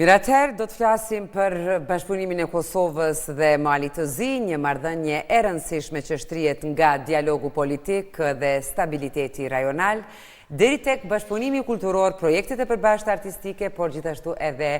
Atëherë do të flasim për bashkëpunimin e Kosovës dhe Malit të Zi, një marrëdhënie e rëndësishme që shtrihet nga dialogu politik dhe stabiliteti rajonal, deri tek bashkëpunimi kulturor, projektet e përbashkëta artistike, por gjithashtu edhe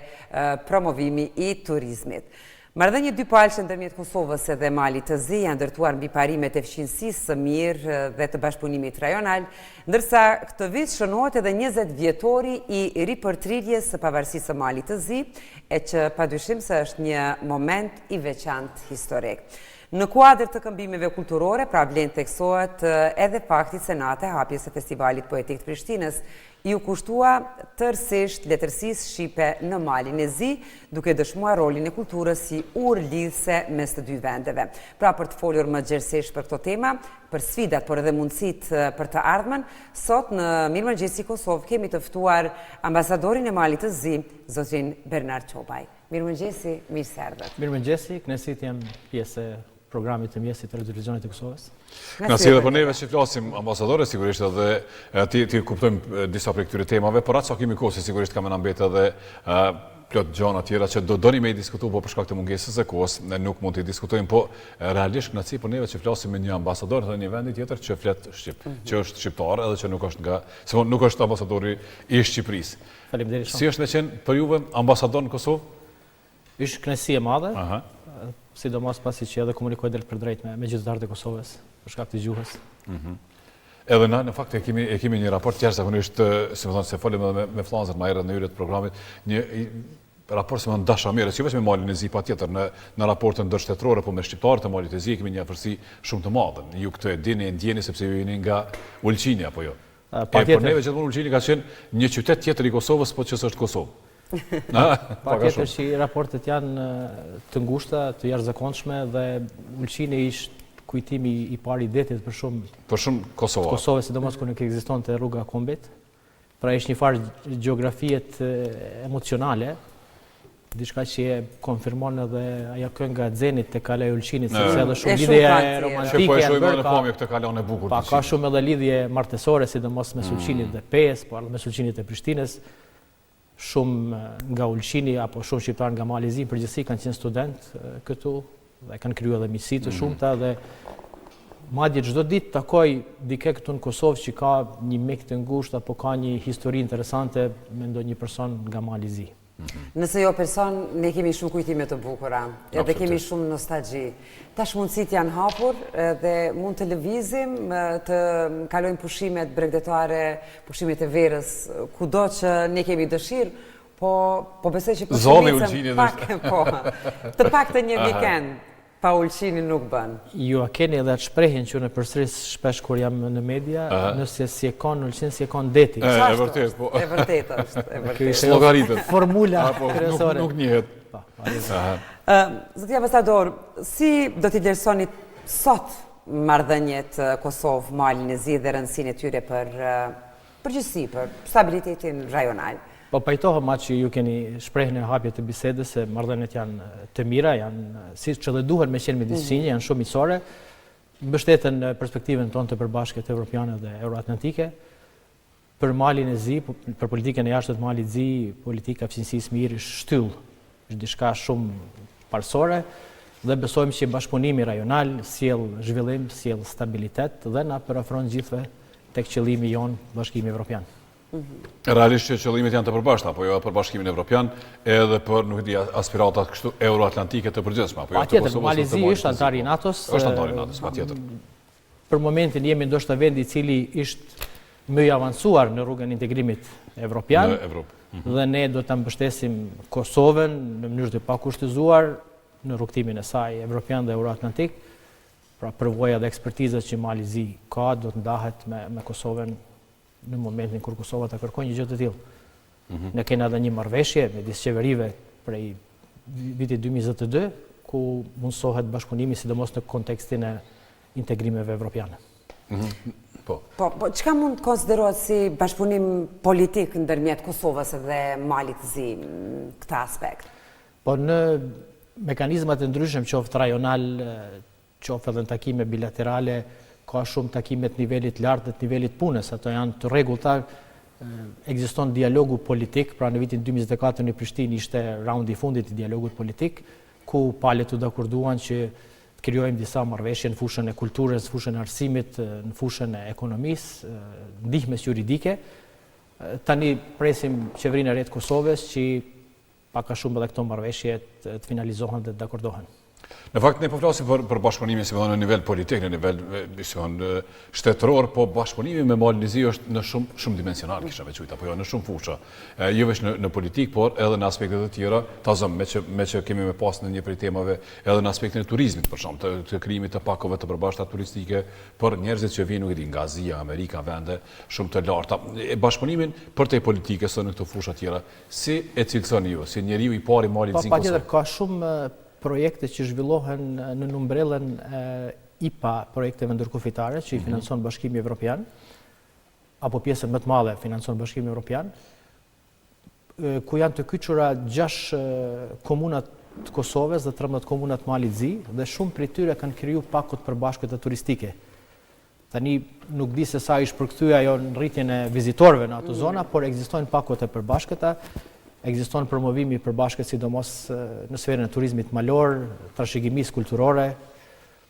promovimi i turizmit. Marrëdhënie dypalëshe ndërmjet Kosovës dhe Malit të Zi janë ndërtuar mbi parimet e fqinjësisë së mirë dhe të bashkëpunimit rajonal, ndërsa këtë vit shënohet edhe 20 vjetori i ripërtrirjes së pavarësisë së Malit të Zi, e që padyshim se është një moment i veçantë historik. Në kuadër të këmbimeve kulturore, pra vlen theksohet edhe fakti se nata e hapjes së Festivalit Poetik të Prishtinës ju kushtua tërësisht letërsisë shqipe në Malin e Zi, duke dëshmuar rolin e kulturës si urë lidhëse mes të dy vendeve. Pra për të folur më gjerësisht për këto tema, për sfidat, por edhe mundësitë për të ardhmen, sot në Mirëmëngjesi Kosovë kemi të ftuar ambasadorin e Malit të Zi, zotrin Bernard Çobaj. Mirëmëngjesi, mirë se erdhët. Mirëmëngjesi, kënaqësi jam pjesë e programit të mjesit të televizionit të Kosovës. Kënaqësi edhe për neve që flasim ambasadore, sigurisht edhe ti kuptojmë disa prej këtyre temave, por atë sa kemi kohë, sigurisht kam në mbetë edhe plot gjëra tjera që doni me i diskutu, po për shkak të mungesës së kohës ne nuk mund të diskutojmë, po realisht kënaqësi për neve që flasim me një ambasador të një vendi tjetër që flet shqip, që është shqiptar edhe që nuk është ambasadori i Shqipërisë. Faleminderit shumë. Si është me qenë për juve ambasador në Kosovë? Është kënaqësi e madhe. Sidomos pasi që edhe komunikoj drejt për drejt me qytetarët e Kosovës për shkak të gjuhës. Edhe në fakt e kemi një raport jashtëzakonisht, si më thonë, se folim edhe me Fllazër më herët në hyrje të programit, një raport se më dashamirë, si vetëm me Malin e Zi patjetër në raportën ndërshtetrore, po me shqiptarët e Malit të Zi kemi një afërsi shumë të madhe. Ju këtë e dini, e ndjeni sepse ju jeni nga Ulqini apo jo. Por neve gjithmonë Ulqini ka qenë një qytet tjetër i Kosovës, po që s'është Kosovë. Patjetër që raportet janë të ngushta, të jashtëzakonshme dhe Ulqini ishte kujtimi i parë i detit për shumë Kosovë, sidomos kur nuk ekzistonte rruga kombit. Pra ishte një farë gjeografijet emocionale, diçka që e konfirmon edhe ajo kënga e Xenit te kala e Ulqinit, sepse edhe shumë lidhje romantike janë bërë. Në pamje këtë kalon e bukur. Pa ka shumë edhe lidhje martësore, sidomos mes Ulqinit dhe Pes, po edhe mes Ulqinit e Prishtinës. Shumë nga Ulqini apo shumë shqiptar nga Mali i Zi përgjithësi kanë qenë student këtu dhe kanë krijuar edhe miqësi të shumta dhe madje çdo ditë takoj dikë këtu në Kosovë që ka një mik të ngushtë apo ka një histori interesante me ndonjë person nga Mali i Zi. Nëse jo person, ne kemi shumë kujtime të bukura, edhe kemi shumë nostalgji. Tash mundësit janë hapur dhe mund të lëvizim, të kalojmë pushimet bregdetare, pushimet e verës, kudo që ne kemi dëshirë, po besoj që të pak të një weekend pa Ulqini nuk bën. Ju a keni edhe atë shprehjen që në përsëris shpesh kur jam në media, nëse si e kanë Ulqin, si e kanë deti. E vërtet, po. E vërtet është. Llogaritet. Formula kryesore. Nuk njihet. Zoti ambasador, si do t'i vlerësoni sot marrëdhëniet Kosovë, Malin e Zi dhe rëndësinë e tyre për përgjithësi, për stabilitetin rajonal? Po pajtohem atë që ju keni shprehën e hapjes të bisedës se marrëdhëniet janë të mira, janë siç që duhen me qenë midis qinje, janë shumë miqësore, mbështeten në perspektivën tonë të përbashkët evropiane dhe euroatlantike. Për Malin e Zi, për politikën e jashtëm të Malit të Zi, politika fqinjësisë mirë është shtyll, është diçka shumë parësore dhe besojmë që bashkëpunimi rajonal sjell zhvillim, sjell stabilitet dhe na përafron gjithëve tek qëllimi jon Bashkimi Evropian. Realisht që qëllimet janë të përbashkëta, po jo për Bashkimin Evropian, edhe për nuk di aspiratat kështu euroatlantike të përgjithshme, apo jo të Kosovës. Mali i Zi është antar i NATO-s. Është antar i NATO-s, patjetër. Për momentin jemi ndoshta vendi i cili ishte më i avancuar në rrugën e integrimit evropian. Në Evropë. Dhe ne do ta mbështesim Kosovën në mënyrë të pakushtëzuar në rrugtimin e saj evropian dhe euroatlantik. Pra përvoja dhe ekspertiza që Mali i Zi ka do të ndahet me Kosovën në momentin kur Kosova ta kërkojë një gjë të tillë. Ne kemi edhe një marrëveshje midis qeverive prej vitit 2022 ku mundsohet bashkëpunimi sidomos në kontekstin e integrimeve evropiane. Po, çka mund të konsiderohet si bashkëpunim politik ndërmjet Kosovës dhe Malit të Zi në këtë aspekt? Po në mekanizmat e ndryshëm, qoftë rajonal, qoftë edhe në takime bilaterale, ka shumë takime të nivelit lartë dhe të nivelit punës, ato janë të rregullta ekziston dialogu politik, pra në vitin 2024 në Prishtinë ishte raundi i fundit i dialogut politik, ku palët u dakorduan që të krijojmë disa marrëveshje në fushën e kulturës, në fushën e arsimit, në fushën e ekonomisë, ndihmës juridike. Tani presim qeverinë e re të Kosovës që pak a shumë edhe këto marrëveshje të finalizohen dhe të dakordohen. Në fakt, ne po flasim për bashkëpunimin si në nivel politik, në nivel shtetëror, po bashkëpunimi me Malin e Zi është në shumë dimensional, kisha me qujta, apo jo, në shumë fusha. Jo vetëm në politik, por edhe në aspektet e tjera, tazëm me që kemi me pas në një prej temave, edhe në aspektin e turizmit, për shembull, të krijimit të pakove të përbashkëta turistike për njerëzit që vinë, nuk e di, nga Azia, Amerika, vende shumë të larta. Bashkëpunimin për te politike së në këto fusha tjera, si e cilësoni ju, si njeriu i pari Mali i Zi në Kosovë? Patjetër, ka shumë projekte që zhvillohen në umbrellën IPA, projekteve ndërkufitare që i financon Bashkimi Evropian, apo pjesën më të madhe financon Bashkimi Evropian, ku janë të kyçura 6 komunat të Kosovës dhe 13 komunat Mali i Zi, dhe shumë prej tyre kanë kriju pakot përbashkëta turistike. Tani nuk di se sa ish përkthyer ajo në rritjen e vizitorëve në ato zona, por ekzistojnë pakot e përbashkëta. Ekziston promovimi i përbashkët sidomos në sferën e turizmit malor, trashëgimisë kulturore,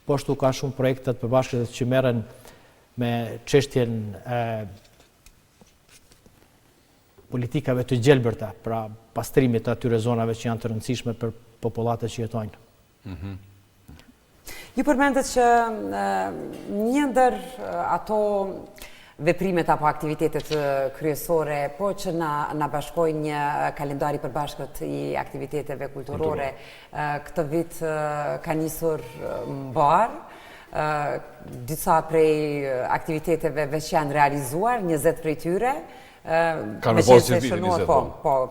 po ashtu ka shumë projekte të përbashkëta që merren me çështjen e politikave të gjelbërta, pra pastrimit të atyre zonave që janë të rëndësishme për popullatët që jetojnë. Ju përmendet që një ndër ato veprimet apo aktivitetet kryesore, po që na bashkojnë një kalendar i përbashkët i aktiviteteve kulturore. Këtë vit ka nisur mbar, disa prej aktiviteteve veç janë realizuar, 20 prej tyre.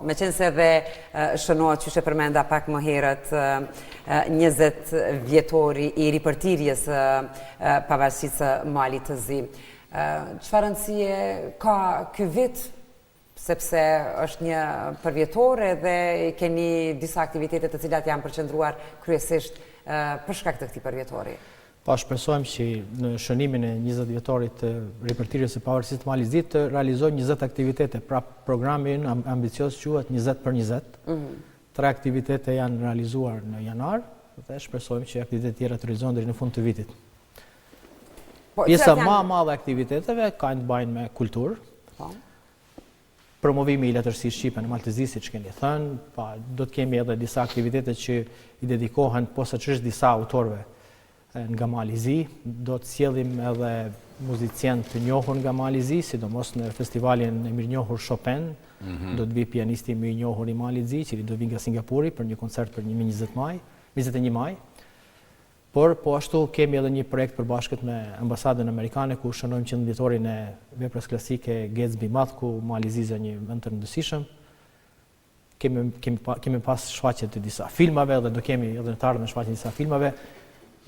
Me qenë se dhe shënohet që përmenda pak më herët 20 vjetori i ripërtirjes pavarësisë Malit të Zi. Çfarë rëndësie ka ky vit, sepse është një përvjetore dhe keni disa aktivitete të cilat janë përqendruar kryesisht për shkak të këtij përvjetori? Po shpresojmë që në shënimin e 20 vjetorit të ripërtirjes së pavarësisë të Malit të Zi të realizojmë 20 aktivitete, pra programi ambicioz quhet 20/20. 3 aktivitete janë realizuar në janar dhe shpresojmë që aktivitetet tjera të realizohen deri në fund të vitit. Pjesa më e madhe e aktiviteteve kanë të bëjnë me kulturë. Promovimi i letërsisë shqipe në Malin e Zi, siç keni thënë, do të kemi edhe disa aktivitete që i dedikohen posaçërisht disa autorëve nga Mali i Zi. Do të sjellim edhe muzicianë të njohur nga Mali i Zi, sidomos në festivalin e mirënjohur Chopin. Do të vi pianisti më i njohur i Malit të Zi, i cili do vi nga Singapuri për një koncert për 21 maj. Por po ashtu kemi edhe një projekt përbashkët me ambasadën amerikane ku shënojmë 100 vjetorin e veprës klasike Gatsby Madh, ku Mali i Zi është një vend të rëndësishëm. Kemi pas shfaqje të disa filmave dhe do kemi edhe në të ardhmen shfaqje të disa filmave.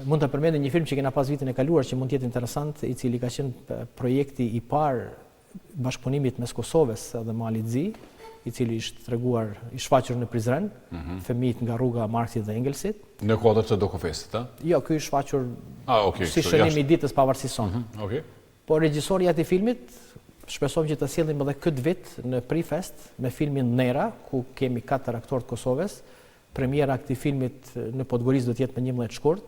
Mund të përmendim një film që kena pas vitin e kaluar që mund të jetë interesant, i cili ka qenë projekti i parë bashkëpunimit mes Kosovës dhe Malit të Zi, i cili ishte treguar i shfaqur në Prizren, fëmijët nga rruga Marksit dhe Engelsit. Në kuadër të Dokufestit, a? Jo, ky është shfaqur si shënimi i ditës pavarësisë sonë. Po regjisori i atij filmit shpresojmë që të sjellim edhe këtë vit në Prifest me filmin Nera, ku kemi 4 aktorë të Kosovës. Premiera e këtij filmit në Podgorica do të jetë më 11 shkurt.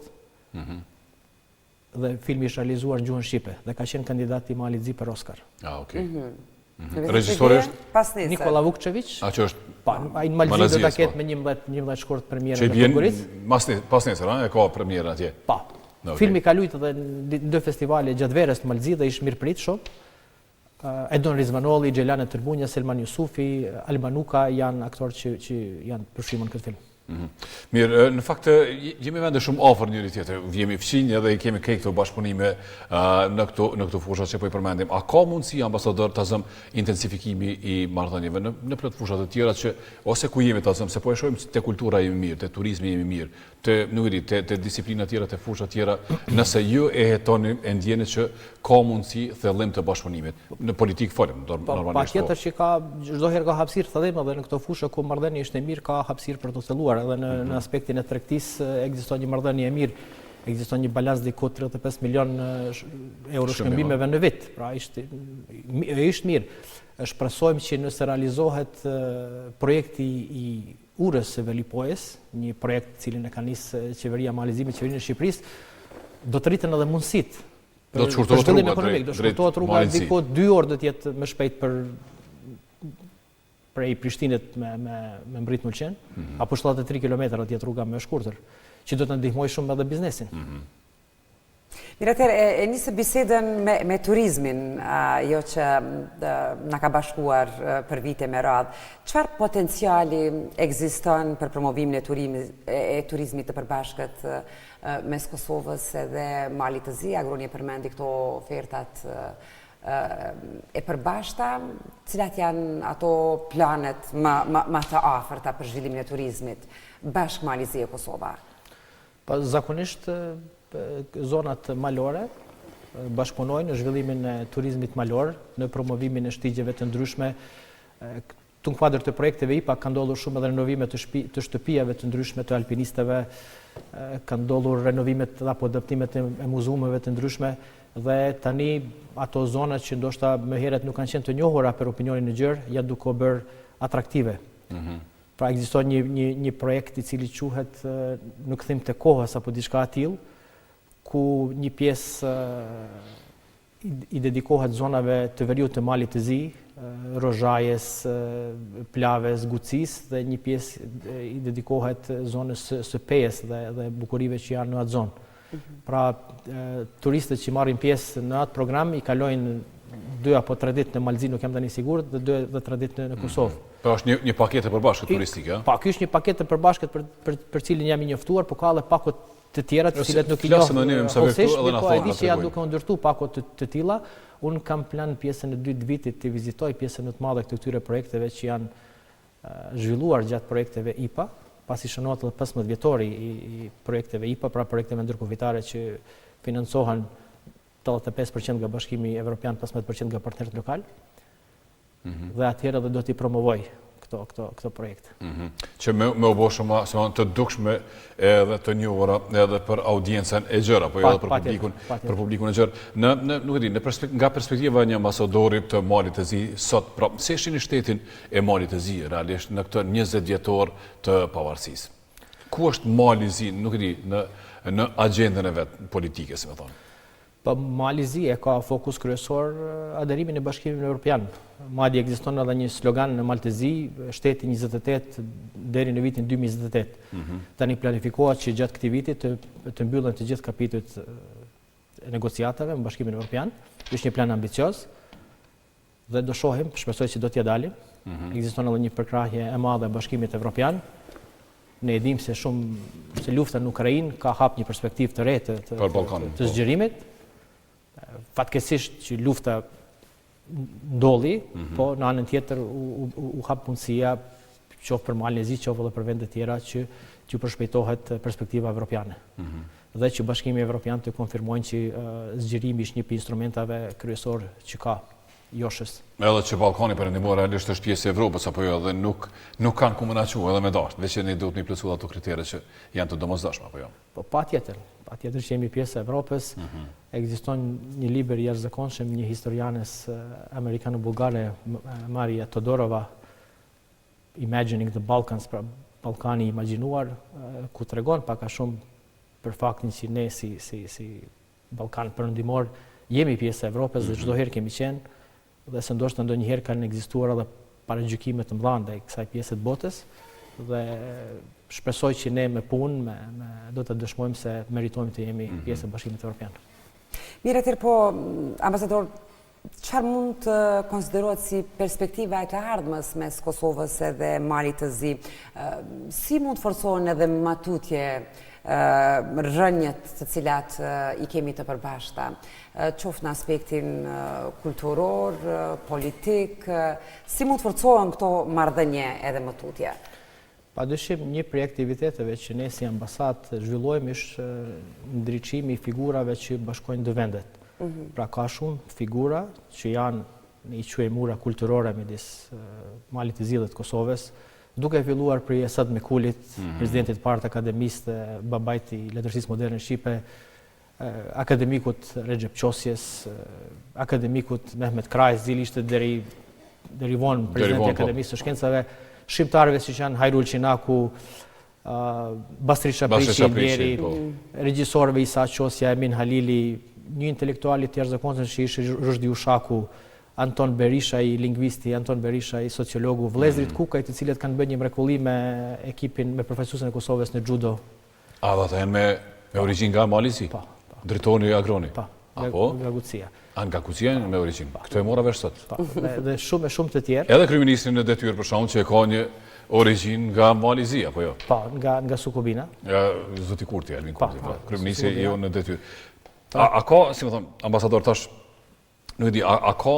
Dhe filmi është realizuar në gjuhën shqipe dhe ka qenë kandidat i Malit të Zi për Oscar. Regjisori është Nikola Vukčević. Që është ai në Mali do ta ketë me 11 shkurt premierën në Podgorica. Pas nesër, e ka premierën atje. Po. Filmi ka luajtur edhe në 2 festivale gjatë verës në Mali të Zi dhe ishte mirëprit shumë. Edon Rizvanolli, Gjelane Tërbunja, Selman Jusufi, Albanuka janë aktorë që janë përfshirë në këtë film. Mirë, në fakt jemi vende shumë afër njëri tjetrit, jemi fqinj edhe kemi këto bashkëpunime në këto fusha që po i përmendim. A ka mundësi ambasador ta zëm intensifikimi i marrëdhënieve në plot fusha të tjera që ose ku jemi ta zëm, se po e shohim te kultura jemi mirë, te turizmi jemi mirë, te disiplina tjera, te fusha tjera, nëse ju e hetoni e ndjeni që ka mundësi thellim të bashkëpunimit në politik folëm normalisht. Patjetër që ka çdo herë ka hapësirë thellim edhe në këto fusha ku marrëdhënia është e mirë ka hapësirë për të thelluar edhe në aspektin e tregtisë ekziston një marrëdhënie e mirë ekziston një balans diku 35 milion euro shkëmbimeve në vit. Pra është mirë. Shpresojmë që nëse realizohet projekti i urës së Velipojës, një projekt cilin e ka nisë qeveria Malizimit, qeverinë e Shqipërisë, do të rriten edhe mundësit. Do të shkurtohet rruga drejt do shkurtohet rruga diku 2 orë do të jetë më shpejt prej Prishtinës me mbrit Mulqen, apo 73 kilometra do të jetë rruga më e shkurtër, që do të ndihmojë shumë edhe biznesin. Atëherë, e nisë bisedën me turizmin, jo që na ka bashkuar për vite me radhë. Çfarë potenciali ekziston për promovimin e turizmit të përbashkët mes Kosovës edhe Malit të Zi? Agroni e përmendi këto ofertat e përbashkëta, cilat janë ato planet më të afërta për zhvillimin e turizmit bashkë Mali Zi e Kosova? Zakonisht zonat malore bashkëpunojnë në zhvillimin e turizmit malor, në promovimin e shtigjeve të ndryshme. Në kuadër të projekteve IPA ka ndodhur shumë edhe renovime të shtëpijave të ndryshme të alpinistëve, ka ndodhur renovimet apo adaptimet e muzeumeve të ndryshme, dhe tani ato zona që ndoshta më herët nuk kanë qenë të njohura për opinionin e gjerë, janë duke bërë atraktive. Pra ekziston një projekt i cili quhet Në kthim të kohës apo diçka e tillë, ku një pjesë i dedikohet zonave të veriut të Malit të Zi, Rozhajes, Plaves, Gucis, dhe një pjesë i dedikohet zonës së Pejës dhe bukurive që janë në atë zonë. Pra, turistët që marrin pjesë në atë program i kalojnë 2 apo 3 ditë në Malzi, nuk jam tani sigurt, dhe 2 dhe 3 ditë në Kosovë. Pra është një paketë e përbashkët turistike, a? Pa, ky është një paketë e përbashkët për cilin jam i njoftuar, por ka edhe pakot të tjera të cilat nuk i njoh hollësisht, po e di që janë duke u ndërtu pakot të tilla. Unë kam plan pjesën e 2 vitit të vizitoj pjesën më të madhe të këtyre projekteve që janë zhvilluar gjatë projekteve IPA, pasi shënohet edhe 15 vjetori i projekteve IPA, pra projekteve ndërkufitare që financohen 85% nga Bashkimi Evropian, 15% nga partnerët lokal. Dhe atëherë edhe do t'i promovoj këto projekte. Që me u bo shumë të dukshme edhe të njohura edhe për audiencën e gjërë, apo jo edhe për publikun e gjërë. Nuk e di, nga perspektiva një ambasadorit të Malit të Zi, sot, pra, se shini shtetin e Malit të Zi, realisht, në këtë 20 vjetor të pavarësisë? Ku është Mali Zi, nuk e di, në agendën e vetë politike, si me thonë? Mali Zi e ka fokus kryesor aderimin e Bashkimit Evropian. Madje ekziston edhe një slogan në Malë të Zi, shteti 28 deri në vitin 2028. Tani planifikohet që gjatë këtij viti të mbyllen të gjithë kapitujt e negociatave me Bashkimin Evropian. Është një plan ambicioz dhe do shohim, shpresoj që do t'ja dalim. Ekziston edhe një përkrahje e madhe e Bashkimit Evropian. Ne e dim se lufta në Ukrainë ka hap një perspektivë të re të zgjerimit. Fatkeqësisht që lufta ndolli, po në anën tjetër u hap mundësia qoftë për Malin e Zi, qoftë edhe për vende tjera që përshpejtohet perspektiva evropiane. Dhe që Bashkimi Evropian të konfirmojnë që zgjerimi është një prej instrumentave kryesor që ka joshës. Edhe që Ballkani Perëndimor realisht është pjesë e Evropës, apo jo, dhe nuk kanë ku menaçu edhe me dashur, veç që ne duhet të plotësojmë ato kriteret që janë të domosdoshme, apo jo. Po patjetër që jemi pjesë e Evropës. Ekziston një libër i jashtëzakonshëm një historianes amerikano-bullgare, Maria Todorova, Imagining the Balkans, pra Ballkani i imagjinuar, ku tregon pak a shumë për faktin që ne si Ballkan Perëndimor jemi pjesë e Evropës dhe çdo herë kemi qenë, dhe se ndoshta ndonjëherë kanë ekzistuar edhe paragjykime të mëdha ndaj kësaj pjese të botës, dhe shpresoj që ne me punë do të dëshmojmë se meritojmë të jemi pjesë e Bashkimit Evropian. Mirë, atëherë po, ambasador, çfarë mund të konsiderohet si perspektiva e të ardhmës mes Kosovës edhe Malit të Zi? Si mund të forcohen edhe matutje rrënjët të cilat i kemi të përbashkëta, qoftë në aspektin kulturor, politik, si mund të forcohen këto marrëdhënie edhe matutje? Padyshim, një prej aktiviteteve që ne si ambasadë zhvillojmë është ndriçimi i figurave që bashkojnë dy vendet. Pra ka shumë figura që janë i quajmura kulturore midis Malit të Zi dhe të Kosovës, duke filluar prej Esad Mikulit, presidentit partë akademisë dhe babait i letërsisë moderne shqipe, akademikut Recep Qosjes, akademikut Mehmet Kraj, cili ishte deri vonë presidenti i Akademisë së Shkencave, shqiptarëve siç janë Hajrul Qinaku, Bastrisha Prishi, regjisorëve Isa Qosja, Emin Halili, një intelektual i jashtëzakonshëm që ishte Rushdi Ushaku, Anton Berisha, i lingvisti, Anton Berisha, i sociologu, vëllezërit Kukaj, të cilët kanë bërë një mrekulli me ekipin, me përfaqësuesin e Kosovës në judo. A, dhe janë me origjinë nga Malizi? Po. Drejtori i Agroni? Po, nga Gucia. A, nga Gucia me origjinë? Këto e mora vesh sot? Po, dhe shumë të tjerë. Edhe kryeministri në detyrë për shkak që e ka një origjinë nga Malizi, apo jo? Po, nga Sukobina. Ja, zoti Kurti, Elvin Kurti, kryeministri i në detyrë. A ka, si më thonë, ambasador tash, nuk e di, a ka,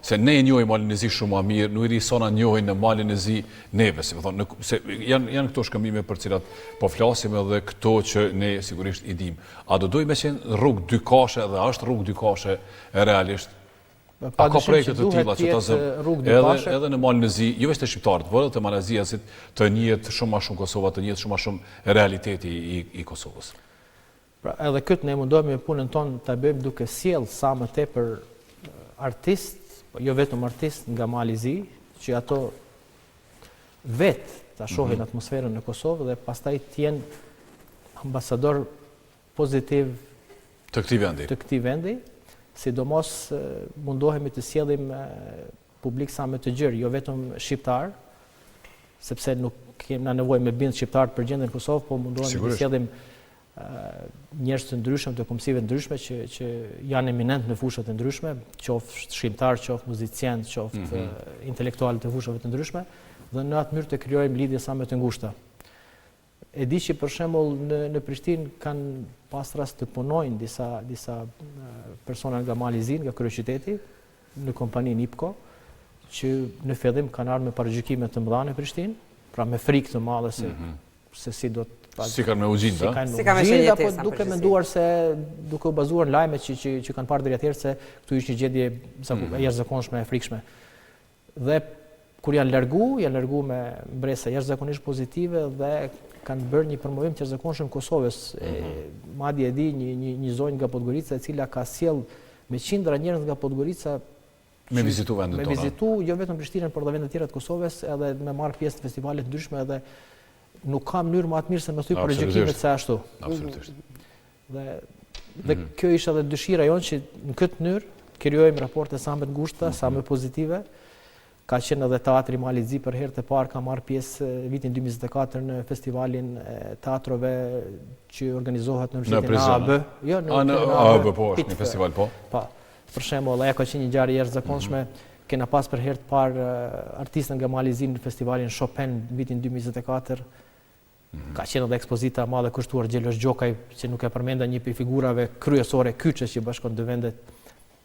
se ne e njohim Malin e Zi shumë ma mirë, nuk e di sa na njohin në Malin e Zi neve, si më thonë, se janë këto shkëmbime për cilat po flasim edhe këto që ne sigurisht i dim. A do dojmë qenë rrugë dy kashe dhe është rrugë dy kashe realisht? A ka projekte të tilla që ta zëm edhe në Malin e Zi, jo vetëm të shqiptarët, por edhe të malaziasit të njihet shumë më shumë Kosova, të njihet shumë më shumë realiteti i Kosovës. Pra, edhe këtë ne mundohemi me punën tonë ta bëjmë duke sjell sa më tepër artist, jo vetëm artist nga Mali i Zi, që ato vetë ta shohin atmosferën në Kosovë dhe pastaj të jenë ambasador pozitiv të këtij vendi. Sidomos mundohemi të sjellim publik sa më të gjerë, jo vetëm shqiptar, sepse nuk kemi nevojë me bind shqiptar për gjendjen e Kosovës, po mundohemi të sjellim njerëz të ndryshëm, të komsive ndryshme që janë eminent në fushat e ndryshme, qoftë shkrimtar, qoftë muzicien, qoftë intelektual të fushave të ndryshme, dhe në atë mënyrë të krijojmë lidhje sa më të ngushta. E di që për shembull në Prishtinë kanë pas rast të punojnë disa persona nga Mali i Zi, nga kryeqyteti, në kompaninë IPCO, që në fillim kanë ardhur me paragjykime të mëdha në Prishtinë, pra me frikë të madhe se si do të si kanë me u gjindë, si kanë me shenjë apo duke menduar se duke u bazuar në lajmet që kanë parë deri atëherë se këtu ishte një gjendje jashtëzakonshme e frikshme. Dhe kur janë largu me mbresa jashtëzakonisht pozitive dhe kanë bërë një promovim të jashtëzakonshëm Kosovës. Madje e di një zonjë nga Podgorica e cila ka sjell me qindra njerëz nga Podgorica me vizitu vendet tona. Me vizitu jo vetëm Prishtinën, por edhe vende të tjera të Kosovës, edhe me marrë pjesë në festivale të ndryshme edhe nuk ka mënyrë më atë mirë se më thuj për gjykimet se ashtu. Absolutisht. Dhe kjo ishte edhe dëshira jonë që në këtë mënyrë krijojmë raporte sa më të ngushta, sa më pozitive. Ka qenë edhe Teatri Mali i Zi për herë të parë, ka marrë pjesë vitin 2024 në festivalin e teatrove që organizohet në Universitetin AAB. Jo, në AAB, po, është një festival, po. Po. Për shembull, ajo ka qenë një ngjarje jashtëzakonshme. Kena pas për herë të parë artistën nga Mali i Zi në festivalin Chopin vitin 2024. Ka qenë edhe ekspozita madhe kushtuar Gjelosh Gjokaj, që nuk e përmenda një prej figurave kryesore kyçe që bashkon dy vendet.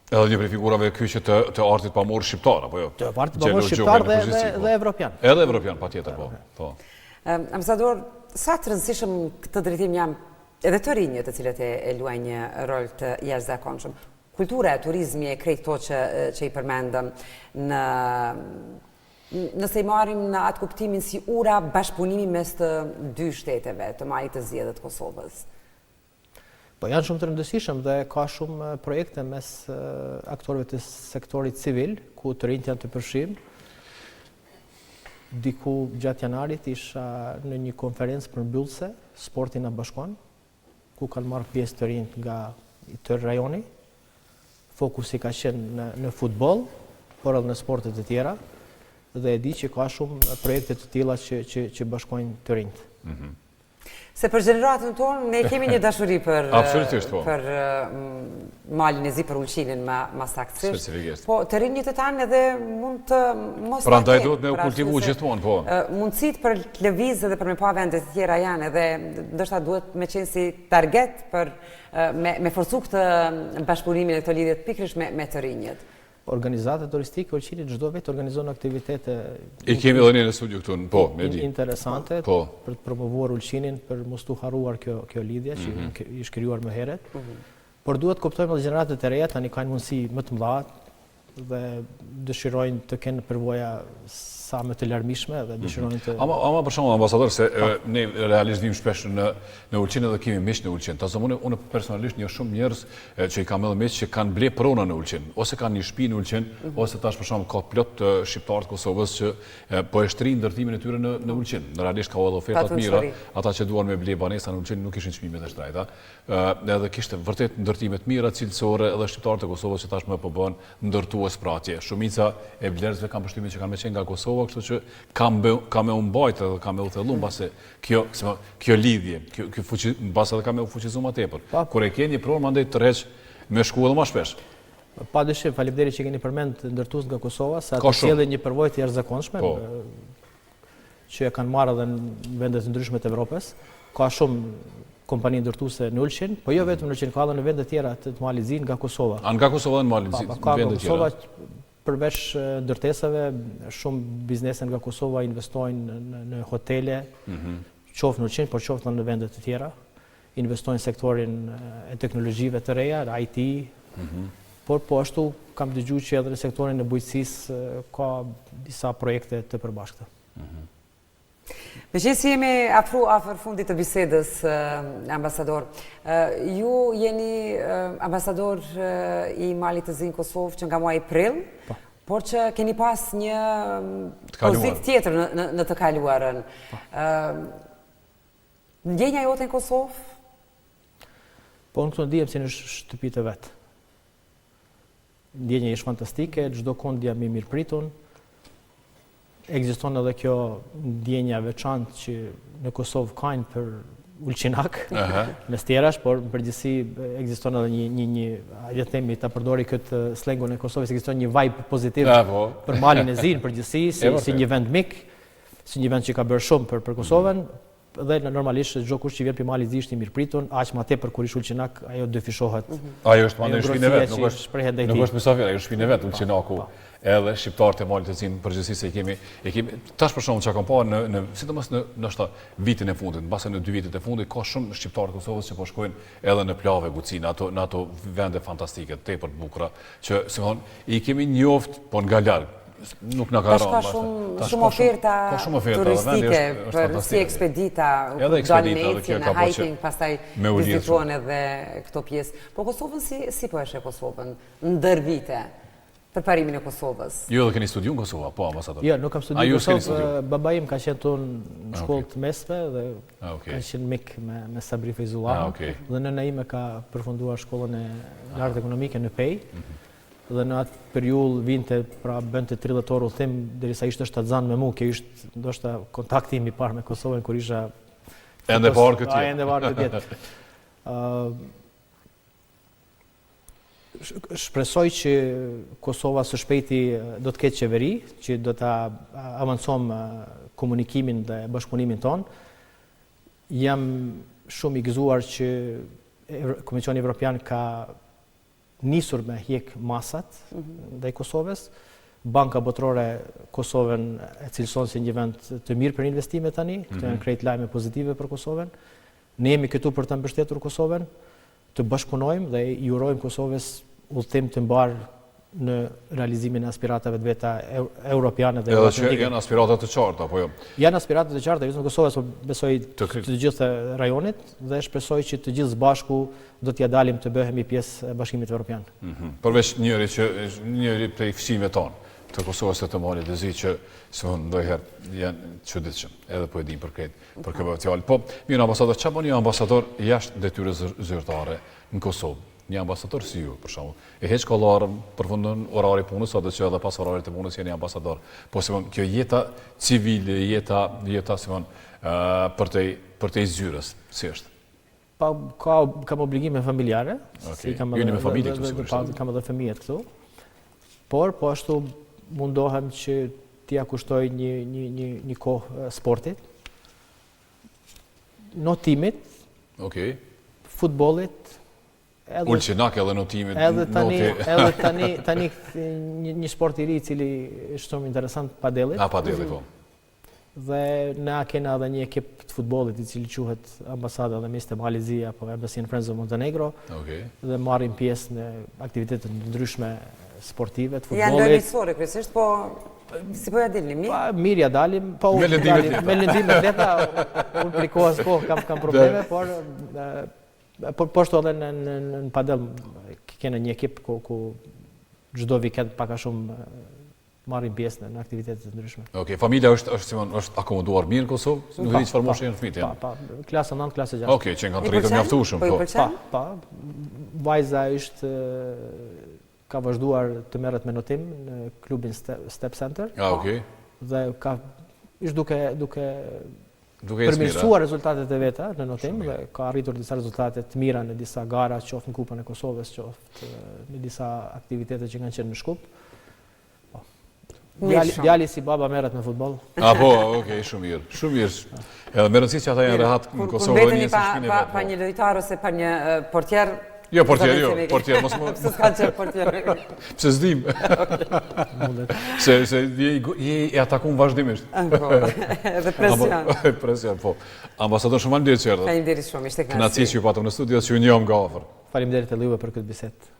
Edhe një prej figurave kyçe të artit pamor shqiptar, apo jo? Të artit pamor shqiptar dhe evropian. Edhe evropian, patjetër, po. Ambasador, sa të rëndësishëm këtë drejtim janë edhe të rinjët të cilët e luajnë një rol të jashtëzakonshëm. Kultura e turizmi e krejt to që i përmendëm nëse i marrim në atë kuptimin si ura bashkëpunimi mes të dy shteteve, të Malit të Zi dhe të Kosovës. Po janë shumë të rëndësishëm dhe ka shumë projekte mes aktorëve të sektorit civil, ku të rinjt janë të përfshirë. Diku gjatë janarit isha në një konferencë përmbyllëse, sporti na bashkon, ku kanë marrë pjesë të rinjt nga i tërë rajoni. Fokusi ka qenë në futboll, por edhe në sportet e tjera. Dhe e di që ka shumë projekte të tilla që bashkojnë të rinjt. Se për gjeneratën tonë ne kemi një dashuri për Malin e Zi, për Ulqinin më saktësisht. Po të rinjtë të tanë edhe mund të mos ta kenë. Prandaj duhet me u kultivu gjithmonë, po. Mundësit për të lëvizë dhe për me pa vendet të tjera janë edhe ndoshta duhet me qenë si target për me forcu këtë bashkëpunimin e këto lidhjet pikërisht me të rinjët. Organizatat turistike Ulqinit çdo vit organizojnë aktivitete. I kemi edhe në studio këtu, po, me di. Interesante për të promovuar Ulqinin, për mos tu harruar kjo lidhje që ishte krijuar më herët. Por duhet kuptojmë edhe gjeneratat e reja tani kanë mundësi më të mëdha, dhe dëshirojnë të kenë përvoja sa më të larmishme dhe dëshirojnë të... Ama për shembull ambasador, se ne realisht vim shpesh në Ulqin edhe kemi miq në Ulqin. Ta zëmone, unë personalisht një shumë njerëz që i kam edhe miq që kanë ble prona në Ulqin, ose kanë një shtëpi në Ulqin, ose tash për shembull ka plot shqiptar të Kosovës që po e shtrin ndërtimin e tyre në Ulqin. Realisht ka edhe oferta të mira, ata që duan me ble banesa në Ulqin nuk kishin çmimet e shtrejta. Edhe kishte vërtet ndërtime të mira cilësore edhe shqiptarët e Kosovës që tashmë po bën ndërtues pra atje. Shumica e blerësve kanë përshtypjen që kanë me qenë nga Kosova, kështu që ka me umbajt edhe ka me u thellu mbase kjo lidhje, kjo fuqi mbase edhe ka me u fuqizu më tepër. Kur e ke një pronë mandej tërheq me shku edhe më shpesh. Padyshim, faleminderit që keni përmend ndërtues nga Kosova, sa ato sjellin një përvojë të jashtëzakonshme që e kanë marrë edhe në vende të ndryshme të Evropës. Ka shumë kompani ndërtuese në Ulqin, po jo vetëm në Ulqin, ka edhe në vende të tjera të Malizin nga Kosova. Nga Kosova dhe në Malizin, në vende tjera. Përveç ndërtesave, shumë biznese nga Kosova investojnë në hotele, qoftë në Ulqin, por qoftë në vende të tjera. Investojnë në sektorin e teknologjive të reja, IT, por po ashtu kam dëgjuar që edhe në sektorin e bujqësisë ka disa projekte të përbashkëta. Me që si jemi afër fundit të bisedës, ambasador, ju jeni ambasador i Malit të Zi në Kosovë që nga muaji prill, por që keni pas një pozitë tjetër në të kaluarën. Ndjenja jote në Kosovë? Po në këto ndihem si në shtëpi të vetë. Ndjenja ishtë fantastike, çdo kënd jam i mirëpritur. Ekziston edhe kjo ndjenja veçantë që në Kosovë kanë për ulqinak, mes tjerash, por në përgjithësi ekziston edhe një le të themi ta përdori këtë slengun e Kosovës, ekziston një vibe pozitiv për Malin e Zi në përgjithësi, si një vend mik, si një vend që ka bërë shumë për Kosovën, dhe normalisht çdo kush që vjen pi Mali i Zi është i mirëpritur, aq më tepër kur ish ulqinak, ajo dyfishohet. Ajo është mandej shpinë vet, nuk është mysafir, ajo është shpinë vet ulqinaku. Edhe shqiptarët e Malit të Zi në përgjithësi se e kemi tash për shkakun çka kam parë në sidomos në ndoshta vitin e fundit, mbase në 2 vitet e fundit ka shumë shqiptarë të Kosovës që po shkojnë edhe në plave Gucina, në ato vende fantastike, tepër të bukura, që si thon i kemi njoft po nga larg. Nuk na ka rënë. Ka shumë oferta turistike për si ekspedita, dalmeci, në hiking, pastaj vizituan edhe këto pjesë. Po Kosovën si po e sheh Kosovën ndër vite? Për parimin e Kosovës. Jo dhe keni studiu në Kosova, po ambasador? Jo, nuk kam studiu në Kosovë, baba im ka qenë tonë në shkollë të mesme dhe ka qenë mik me Sabri Feyzullah, dhe nëna ime ka përfunduar shkollën e lartë ekonomike në Pej, dhe në atë periull vinte, pra bënte 30 orë udhëtim derisa ishte shtatzan me mua, kjo ishte ndoshta kontakti im i parë me Kosovën kur isha ende parë këtë jetë. Ende parë këtë jetë. Shpresoj që Kosova së shpejti do të ketë qeveri, që do të avancojmë komunikimin dhe bashkëpunimin ton. Jam shumë i gëzuar që Komisioni Evropian ka nisur me hjek masat ndaj Kosovës. Banka Botërore Kosovën e cilëson si një vend të mirë për investime tani, këto janë krejt lajme pozitive për Kosovën. Ne jemi këtu për të mbështetur Kosovën, të bashkëpunojmë dhe i urojmë Kosovës udhëtim të mbar në realizimin e aspiratave të veta europiane dhe edhe që janë aspiratat të qarta, apo jo? Janë aspiratat të qarta, vetëm Kosovës, po besoj të gjithë rajonit dhe shpresoj që të gjithë bashku do t'ja dalim të bëhemi pjesë e Bashkimit Evropian. Përveç njëri prej fëmijëve tonë të Kosovës e të Malit të Zi që ndonjëherë janë çuditshëm, edhe po e dim për këtë fjalë. Po, mirë ambasador, çfarë bën një ambasador jashtë detyrës zyrtare në Kosovë? Një ambasador si ju, për shembull, e heq kollarën, përfundon orari punës, sado që edhe pas orarit të punës jeni ambasador. Po kjo jeta civile, jeta si për te zyrës, si është? Kam obligime familjare. Jeni me familje këtu, sigurisht. Kam edhe fëmijët këtu. Por, po ashtu mundohem që t'ia kushtoj një kohë sportit, notimit, futbollit, ulqinak edhe notimit. Edhe tani një sport i ri i cili është shumë interesant, padellit. Padelli, po. Dhe na kena edhe një ekip të futbollit i cili quhet Ambasada dhe Miste Malizia apo Embassy in Friends of Montenegro. Dhe marrim pjesë në aktivitete të ndryshme sportive, të Janë futbollit. lojësore kryesisht, po si po ja dilni mi? Mirë ja dalim, po Me lëndimet tjera. me lëndimet veta, unë për kohës kam probleme, por shto edhe në padel kene një ekip ku çdo vikend pak a shumë marrin pjesë në aktivitete të ndryshme. Okej, familja është akomoduar mirë në Kosovë? Nuk e di çfarë moshe janë fëmijët janë. Pa, klasa 9, klasa 6. Okej, që kanë të rritëm mjaftueshëm, Po i po. pëlqen? Pa, vajza ka vazhduar të merret me notim në klubin Step Center Okej. dhe ishte duke Duke ecë mirë. përmirësuar rezultatet e veta në notim dhe ka arritur disa rezultate të mira në disa gara, qoftë në Kupën e Kosovës, qoftë në disa aktivitete që kanë qenë në Shkup. Djali si baba merret me futboll. Po, okej, shumë mirë. Shumë mirë. Edhe me rëndësi që ata janë rehat në Kosovë Kur dhe mbeteni njësë shpinë e vetë. pa një lojtar ose pa një portier? Jo, portier, mos më... Pse s'ka qenë portier? Pse s'dim. Se je i atakun vazhdimisht. Edhe presion. Presion, po. Ambasador Shuman Dirçer. Faleminderit shumë, ishte kënaqësi. Kënaqësi që ju patëm në studio, që ju njohëm nga afër. Faleminderit edhe juve për këtë bisedë.